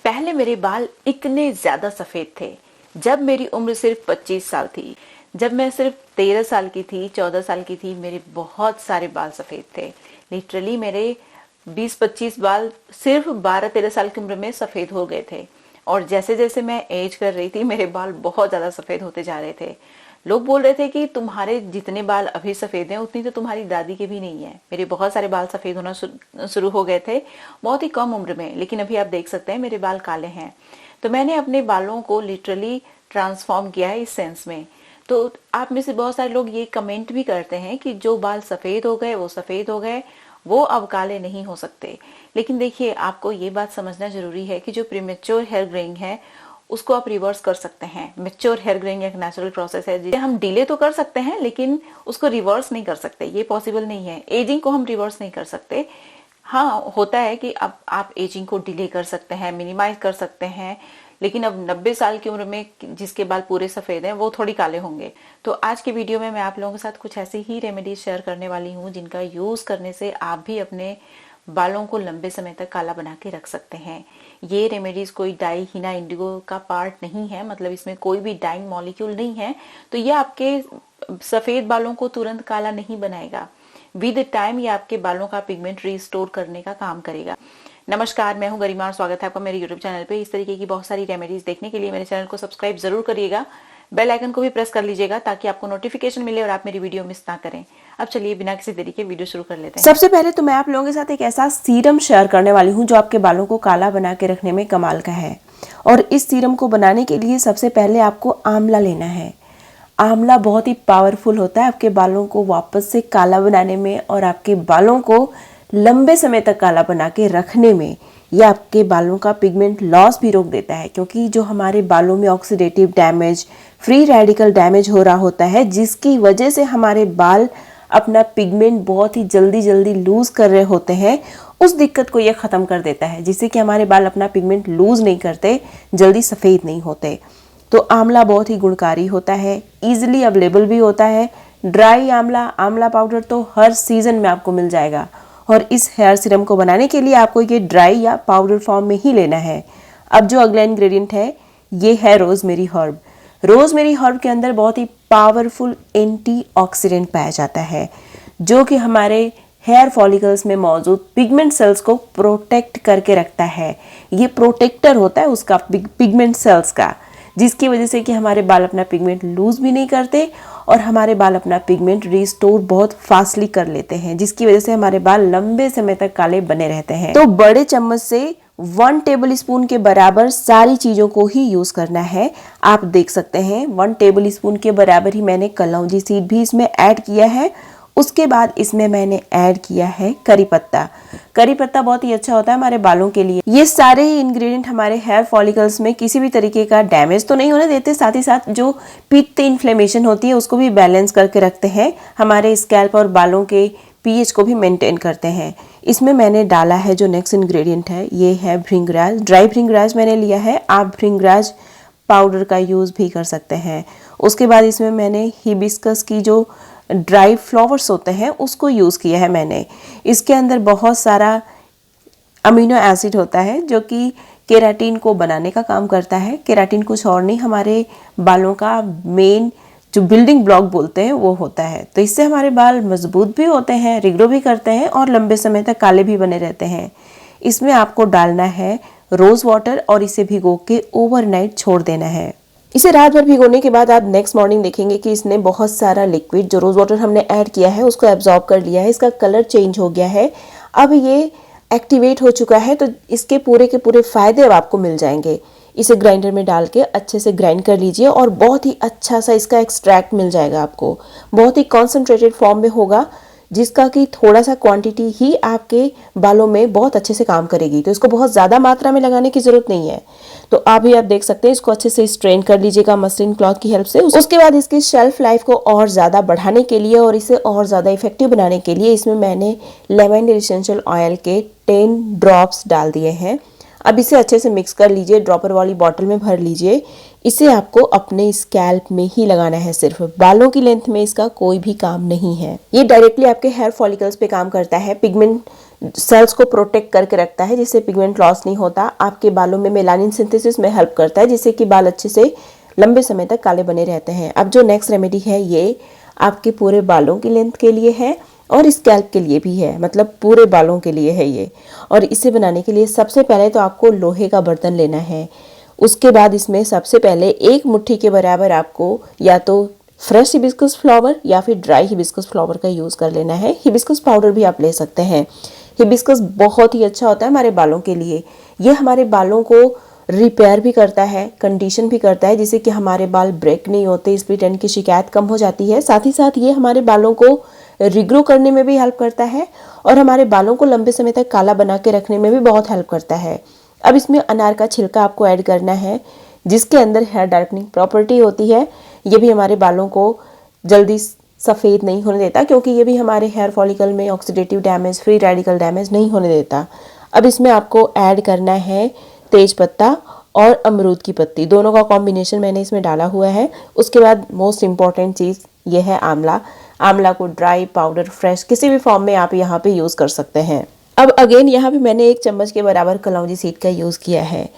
पहले मेरे बाल इतने ज्यादा सफेद थे जब मेरी उम्र सिर्फ 25 साल थी। जब मैं सिर्फ 13 साल की थी, 14 साल की थी, मेरे बहुत सारे बाल सफेद थे। लिटरली मेरे 20-25 बाल सिर्फ 12-13 साल की उम्र में सफेद हो गए थे। और जैसे जैसे मैं एज कर रही थी मेरे बाल बहुत ज्यादा सफेद होते जा रहे थे। लोग बोल रहे थे कि तुम्हारे जितने बाल अभी सफेद हैं उतनी तो तुम्हारी दादी के भी नहीं है। मेरे बहुत सारे बाल सफेद होना शुरू हो गए थे बहुत ही कम उम्र में, लेकिन अभी आप देख सकते हैं मेरे बाल काले हैं। तो मैंने अपने बालों को लिटरली ट्रांसफॉर्म किया है इस सेंस में। तो आप में से बहुत सारे लोग ये कमेंट भी करते हैं कि जो बाल सफेद हो गए वो सफेद हो गए, वो अब काले नहीं हो सकते। लेकिन देखिए, आपको ये बात समझना जरूरी है कि जो प्रीमेच्योर हेयर ग्रेइंग है उसको आप रिवर्स कर सकते हैं। मैच्योर हेयर ग्रेइंग एक नेचुरल प्रोसेस है जिसे हम डिले तो कर सकते हैं लेकिन उसको रिवर्स नहीं कर सकते, ये पॉसिबल नहीं है। एजिंग को हम रिवर्स नहीं कर सकते। हाँ, होता है कि अब आप एजिंग को डिले कर सकते हैं, मिनिमाइज कर सकते हैं, लेकिन अब 90 साल की उम्र में जिसके बाल पूरे सफेद हैं वो थोड़ी काले होंगे। तो आज के वीडियो में मैं आप लोगों के साथ कुछ ऐसी ही रेमेडीज शेयर करने वाली हूँ जिनका यूज करने से आप भी अपने बालों को लंबे समय तक काला बना के रख सकते हैं। ये रेमेडीज कोई डाई हीना इंडिगो का पार्ट नहीं है, मतलब इसमें कोई भी डाइंग मॉलिक्यूल नहीं है। तो ये आपके सफेद बालों को तुरंत काला नहीं बनाएगा। विद टाइम ये आपके बालों का पिगमेंट रिस्टोर करने का काम करेगा। नमस्कार, मैं हूं गरिमा और स्वागत है आपका मेरे यूट्यूब चैनल पे। इस तरीके की बहुत सारी रेमेडीज देखने के लिए मेरे चैनल को सब्सक्राइब जरूर करिएगा, बेल आइकन को भी प्रेस कर लीजिएगा ताकि आपको नोटिफिकेशन मिले और आप मेरी वीडियो मिस ना करें। अब चलिए बिना किसी देरी के वीडियो शुरू कर लेते हैं। सबसे पहले तो मैं आप लोगों के साथ एक ऐसा सीरम शेयर करने वाली हूँ जो आपके बालों को काला बना के रखने में कमाल का है। और इस सीरम को बनाने के लिए सबसे पहले आपको आंवला लेना है। आंवला बहुत ही पावरफुल होता है आपके बालों को वापस से काला बनाने में और आपके बालों को लंबे समय तक काला बना के रखने में। यह आपके बालों का पिगमेंट लॉस भी रोक देता है, क्योंकि जो हमारे बालों में oxidative damage, free radical damage हो रहा होता है, जिसकी वजह से हमारे बाल अपना पिगमेंट बहुत ही जल्दी जल्दी लूज कर रहे होते हैं, उस दिक्कत को ये ख़त्म कर देता है, जिससे कि हमारे बाल अपना पिगमेंट लूज नहीं करते, जल्दी सफ़ेद नहीं होते। तो आंवला बहुत ही गुणकारी होता है, ईजिली अवेलेबल भी होता है। ड्राई आंवला पाउडर तो हर सीज़न में आपको मिल जाएगा। और इस हेयर सीरम को बनाने के लिए आपको ये ड्राई या पाउडर फॉर्म में ही लेना है। अब जो अगला इंग्रेडिएंट है ये है रोजमेरी हर्ब। रोजमेरी हर्ब के अंदर बहुत ही पावरफुल एंटीऑक्सीडेंट पाया जाता है, जो कि हमारे हेयर फॉलिकल्स में मौजूद पिगमेंट सेल्स को प्रोटेक्ट करके रखता है। ये प्रोटेक्टर होता है उसका पिगमेंट सेल्स का, जिसकी वजह से कि हमारे बाल अपना पिगमेंट लूज भी नहीं करते और हमारे बाल अपना पिगमेंट रिस्टोर बहुत फास्टली कर लेते हैं, जिसकी वजह से हमारे बाल लंबे समय तक काले बने रहते हैं। तो बड़े चम्मच से 1 टेबल स्पून के बराबर सारी चीज़ों को ही यूज़ करना है। आप देख सकते हैं 1 टेबल स्पून के बराबर ही मैंने कलौंजी सीड भी इसमें ऐड किया है। उसके बाद इसमें मैंने ऐड किया है करी पत्ता। करी पत्ता बहुत ही अच्छा होता है हमारे बालों के लिए। ये सारे ही इंग्रेडिएंट हमारे हेयर फॉलिकल्स में किसी भी तरीके का डैमेज तो नहीं होने देते, साथ ही साथ जो पित्त इन्फ्लेमेशन होती है उसको भी बैलेंस करके रखते हैं, हमारे स्कैल्प और बालों के पीएच को भी मेंटेन करते हैं। इसमें मैंने डाला है जो नेक्स्ट इंग्रेडिएंट है, ये है भृंगराज। ड्राई भृंगराज मैंने लिया है, आप भृंगराज पाउडर का यूज़ भी कर सकते हैं। उसके बाद इसमें मैंने हिबिस्कस की जो ड्राई फ्लावर्स होते हैं उसको यूज़ किया है मैंने। इसके अंदर बहुत सारा अमीनो एसिड होता है जो कि केराटिन को बनाने का काम करता है। केराटिन कुछ और नहीं, हमारे बालों का मेन जो बिल्डिंग ब्लॉक बोलते हैं वो होता है। तो इससे हमारे बाल मजबूत भी होते हैं, रिग्रो भी करते हैं और लंबे समय तक काले भी बने रहते हैं। इसमें आपको डालना है रोज़ वाटर और इसे भिगो के ओवरनाइट छोड़ देना है। इसे रात भर भिगोने के बाद आप नेक्स्ट मॉर्निंग देखेंगे कि इसने बहुत सारा लिक्विड जो रोज़ वाटर हमने ऐड किया है उसको एब्जॉर्ब कर लिया है। इसका कलर चेंज हो गया है, अब ये एक्टिवेट हो चुका है। तो इसके पूरे के पूरे फ़ायदे अब आपको मिल जाएंगे। इसे ग्राइंडर में डाल के अच्छे से ग्राइंड कर लीजिए और बहुत ही अच्छा सा इसका एक्सट्रैक्ट मिल जाएगा आपको। बहुत ही कॉन्सेंट्रेटेड फॉर्म में होगा, जिसका कि थोड़ा सा क्वांटिटी ही आपके बालों में बहुत अच्छे से काम करेगी। तो इसको बहुत ज़्यादा मात्रा में लगाने की ज़रूरत नहीं है। तो अभी आप देख सकते हैं, इसको अच्छे से स्ट्रेन कर लीजिएगा मसलिन क्लॉथ की हेल्प से। उसके बाद इसकी शेल्फ लाइफ को और ज़्यादा बढ़ाने के लिए और इसे और ज़्यादा इफेक्टिव बनाने के लिए इसमें मैंने लेवेंडर एसेंशियल ऑयल के 10 ड्रॉप्स डाल दिए हैं। अब इसे अच्छे से मिक्स कर लीजिए, ड्रॉपर वाली बॉटल में भर लीजिए। इसे आपको अपने स्कैल्प में ही लगाना है, सिर्फ बालों की लेंथ में इसका कोई भी काम नहीं है। ये डायरेक्टली आपके हेयर फॉलिकल्स पे काम करता है, पिगमेंट सेल्स को प्रोटेक्ट करके रखता है, जिससे पिगमेंट लॉस नहीं होता। आपके बालों में मेलानिन सिंथेसिस में हेल्प करता है, जिससे कि बाल अच्छे से लंबे समय तक काले बने रहते हैं। अब जो नेक्स्ट रेमेडी है ये आपके पूरे बालों की लेंथ के लिए है और स्कैल्प के लिए भी है, मतलब पूरे बालों के लिए है ये। और इसे बनाने के लिए सबसे पहले तो आपको लोहे का बर्तन लेना है। उसके बाद इसमें सबसे पहले 1 मुट्ठी के बराबर आपको या तो फ्रेश हिबिस्कस फ्लावर या फिर ड्राई हिबिस्कस फ्लावर का यूज़ कर लेना है। हिबिस्कस पाउडर भी आप ले सकते हैं। हिबिस्कस बहुत ही अच्छा होता है हमारे बालों के लिए। ये हमारे बालों को रिपेयर भी करता है, कंडीशन भी करता है, जिससे कि हमारे बाल ब्रेक नहीं होते, स्प्लिट एंड की शिकायत कम हो जाती है। साथ ही साथ ये हमारे बालों को रिग्रो करने में भी हेल्प करता है और हमारे बालों को लंबे समय तक काला बना के रखने में भी बहुत हेल्प करता है। अब इसमें अनार का छिलका आपको ऐड करना है, जिसके अंदर हेयर डार्कनिंग प्रॉपर्टी होती है। ये भी हमारे बालों को जल्दी सफ़ेद नहीं होने देता, क्योंकि ये भी हमारे हेयर फॉलिकल में oxidative damage, free radical damage नहीं होने देता। अब इसमें आपको ऐड करना है तेज पत्ता और अमरूद की पत्ती, दोनों का कॉम्बिनेशन मैंने इसमें डाला हुआ है। उसके बाद मोस्ट इम्पॉर्टेंट चीज़ ये है आंवला। आंवला को ड्राई, पाउडर, फ्रेश किसी भी फॉर्म में आप यहाँ पे यूज़ कर सकते हैं। अब अगेन यहाँ पे मैंने 1 चम्मच के बराबर कलौंजी सीड का यूज़ किया है।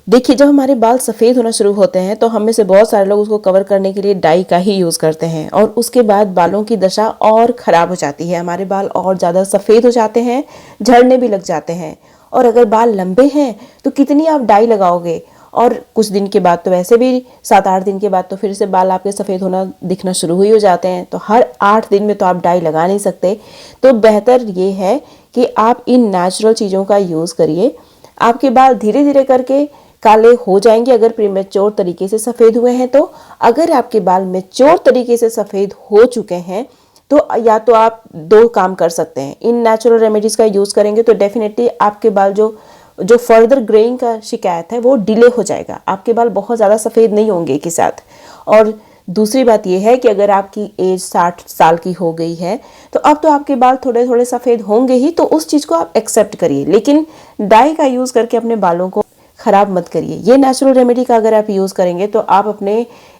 देखिए, जब हमारे बाल सफ़ेद होना शुरू होते हैं तो हम में से बहुत सारे लोग उसको कवर करने के लिए डाई का ही यूज़ करते हैं और उसके बाद बालों की दशा और ख़राब हो जाती है। हमारे बाल और ज़्यादा सफ़ेद हो जाते हैं, झड़ने भी लग जाते हैं। और अगर बाल लंबे हैं तो कितनी आप डाई लगाओगे, और कुछ दिन के बाद तो वैसे भी 7-8 दिन के बाद तो फिर से बाल आपके सफ़ेद होना दिखना शुरू ही हो जाते हैं। तो हर 8 दिन में तो आप डाई लगा नहीं सकते। तो बेहतर ये है कि आप इन नेचुरल चीज़ों का यूज़ करिए। आपके बाल धीरे धीरे करके काले हो जाएंगे अगर प्रीमेच्योर तरीके से सफ़ेद हुए हैं तो। अगर आपके बाल मैच्योर तरीके से सफ़ेद हो चुके हैं तो या तो आप 2 काम कर सकते हैं। इन नेचुरल रेमेडीज़ का यूज़ करेंगे तो डेफिनेटली आपके बाल जो फर्दर ग्रेइंग का शिकायत है वो डिले हो जाएगा। आपके बाल बहुत ज़्यादा सफ़ेद नहीं होंगे एक ही साथ। और दूसरी बात यह है कि अगर आपकी एज 60 साल की हो गई है तो अब तो आपके बाल थोड़े थोड़े सफ़ेद होंगे ही, तो उस चीज़ को आप एक्सेप्ट करिए, लेकिन डाई का यूज़ करके अपने बालों को ख़राब मत करिए। ये नेचुरल रेमेडी का अगर आप यूज़ करेंगे तो आप अपने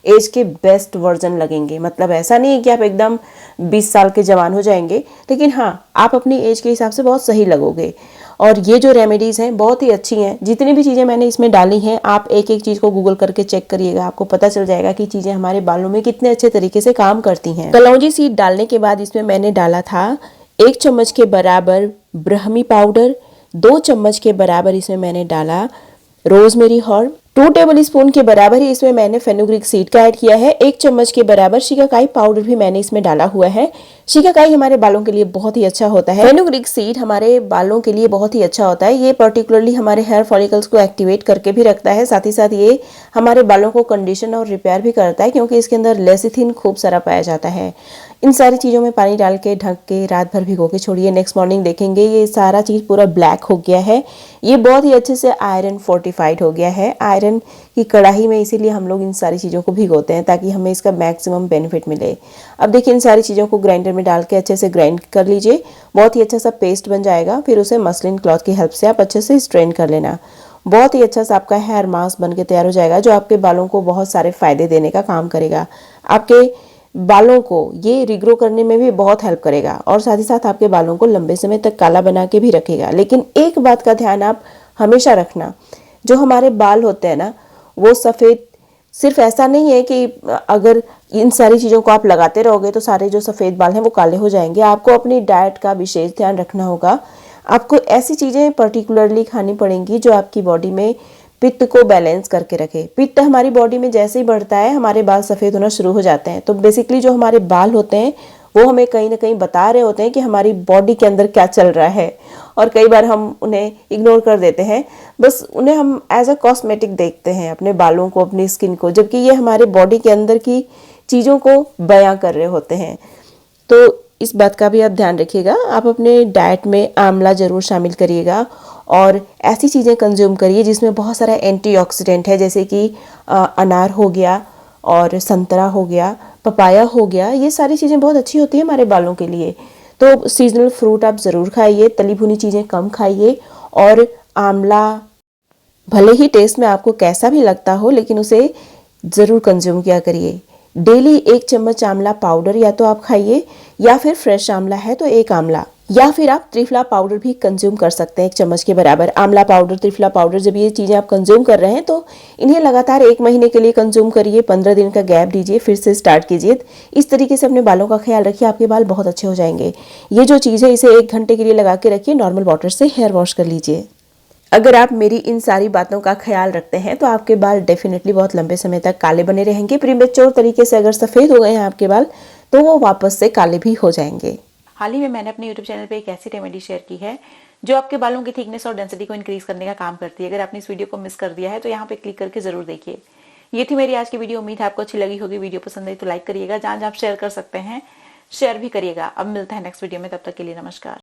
एज के बेस्ट वर्जन लगेंगे। मतलब ऐसा नहीं है कि आप एकदम 20 साल के जवान हो जाएंगे, लेकिन हाँ, आप अपनी एज के हिसाब से बहुत सही लगोगे। और ये जो रेमेडीज़ हैं बहुत ही अच्छी हैं। जितनी भी चीज़ें मैंने इसमें डाली हैं, आप एक एक चीज़ को गूगल करके चेक करिएगा, आपको पता चल जाएगा कि चीज़ें हमारे बालों में कितने अच्छे तरीके से काम करती हैं। कलौंजी सीड डालने के बाद इसमें मैंने डाला था 1 चम्मच के बराबर ब्राह्मी पाउडर, 2 चम्मच के बराबर इसमें मैंने डाला रोजमेरी हर्ब, 2 टेबल स्पून के बराबर ही इसमें मैंने फेनुग्रीक सीड का ऐड किया है। 1 चम्मच के बराबर शिकाकाई पाउडर भी मैंने इसमें डाला हुआ है। शिकाकाई हमारे बालों के लिए बहुत ही अच्छा होता है। फेनुग्रीक सीड हमारे बालों के लिए बहुत ही अच्छा होता है। ये पर्टिकुलरली हमारे हेयर फॉलिकल्स को एक्टिवेट करके भी रखता है। साथ ही साथ ये हमारे बालों को कंडीशन और रिपेयर भी करता है, क्योंकि इसके अंदर लेसिथिन खूब सारा पाया जाता है। इन सारी चीज़ों में पानी डाल के ढक के रात भर भिगो के छोड़िए। नेक्स्ट मॉर्निंग देखेंगे ये सारा चीज़ पूरा ब्लैक हो गया है। ये बहुत ही अच्छे से आयरन फोर्टिफाइड हो गया है। आयरन की कढ़ाई में इसीलिए हम लोग इन सारी चीज़ों को भिगोते हैं, ताकि हमें इसका मैक्सिमम बेनिफिट मिले। अब देखिए, इन सारी चीज़ों को ग्राइंडर में डाल के अच्छे से ग्राइंड कर लीजिए। बहुत ही अच्छा सा पेस्ट बन जाएगा। फिर उसे मसलिन क्लॉथ की हेल्प से आप अच्छे से स्ट्रेन कर लेना। बहुत ही अच्छा सा आपका हेयर मास्क बन के तैयार हो जाएगा, जो आपके बालों को बहुत सारे फायदे देने का काम करेगा। आपके बालों को ये रिग्रो करने में भी बहुत हेल्प करेगा और साथ ही साथ आपके बालों को लंबे समय तक काला बना के भी रखेगा। लेकिन एक बात का ध्यान आप हमेशा रखना, जो हमारे बाल होते हैं ना, वो सफ़ेद सिर्फ ऐसा नहीं है कि अगर इन सारी चीज़ों को आप लगाते रहोगे तो सारे जो सफ़ेद बाल हैं वो काले हो जाएंगे। आपको अपनी डाइट का विशेष ध्यान रखना होगा। आपको ऐसी चीज़ें पर्टिकुलरली खानी पड़ेंगी जो आपकी बॉडी में पित्त को बैलेंस करके रखे। पित्त हमारी बॉडी में जैसे ही बढ़ता है हमारे बाल सफ़ेद होना शुरू हो जाते हैं। तो बेसिकली जो हमारे बाल होते हैं वो हमें कहीं ना कहीं बता रहे होते हैं कि हमारी बॉडी के अंदर क्या चल रहा है, और कई बार हम उन्हें इग्नोर कर देते हैं। बस उन्हें हम एज अ कॉस्मेटिक देखते हैं, अपने बालों को, अपनी स्किन को, जबकि ये हमारे बॉडी के अंदर की चीज़ों को बयां कर रहे होते हैं। तो इस बात का भी आप ध्यान रखिएगा। आप अपने डाइट में आंवला ज़रूर शामिल करिएगा और ऐसी चीज़ें कंज्यूम करिए जिसमें बहुत सारा एंटीऑक्सीडेंट है, जैसे कि अनार हो गया और संतरा हो गया, पपाया हो गया। ये सारी चीज़ें बहुत अच्छी होती है हमारे बालों के लिए। तो सीजनल फ्रूट आप ज़रूर खाइए, तली भुनी चीज़ें कम खाइए, और आंवला भले ही टेस्ट में आपको कैसा भी लगता हो, लेकिन उसे ज़रूर कंज्यूम किया करिए। डेली 1 चम्मच आंवला पाउडर या तो आप खाइए, या फिर फ्रेश आंवला है तो 1 आंवला या फिर आप त्रिफला पाउडर भी कंज्यूम कर सकते हैं 1 चम्मच के बराबर। आंवला पाउडर, त्रिफला पाउडर, जब ये चीज़ें आप कंज्यूम कर रहे हैं तो इन्हें लगातार 1 महीने के लिए कंज्यूम करिए, 15 दिन का गैप दीजिए, फिर से स्टार्ट कीजिए। इस तरीके से अपने बालों का ख्याल रखिए, आपके बाल बहुत अच्छे हो जाएंगे। ये जो चीज़ है इसे 1 घंटे के लिए लगा के रखिए, नॉर्मल वाटर से हेयर वॉश कर लीजिए। अगर आप मेरी इन सारी बातों का ख्याल रखते हैं तो आपके बाल डेफिनेटली बहुत लंबे समय तक काले बने रहेंगे। प्रीमेच्योर तरीके से अगर सफ़ेद हो गए हैं आपके बाल तो वो वापस से काले भी हो जाएंगे। हाल ही में मैंने अपने YouTube चैनल पे एक ऐसी रेमेडी शेयर की है जो आपके बालों की थिकनेस और डेंसिटी को इंक्रीज करने का काम करती है। अगर आपने इस वीडियो को मिस कर दिया है तो यहाँ पे क्लिक करके जरूर देखिए। ये थी मेरी आज की वीडियो, उम्मीद है आपको अच्छी लगी होगी। वीडियो पसंद आई तो लाइक करिएगा, जहाँ जहाँ आप शेयर कर सकते हैं शेयर भी करिएगा। अब मिलते हैं नेक्स्ट वीडियो में, तब तक के लिए नमस्कार।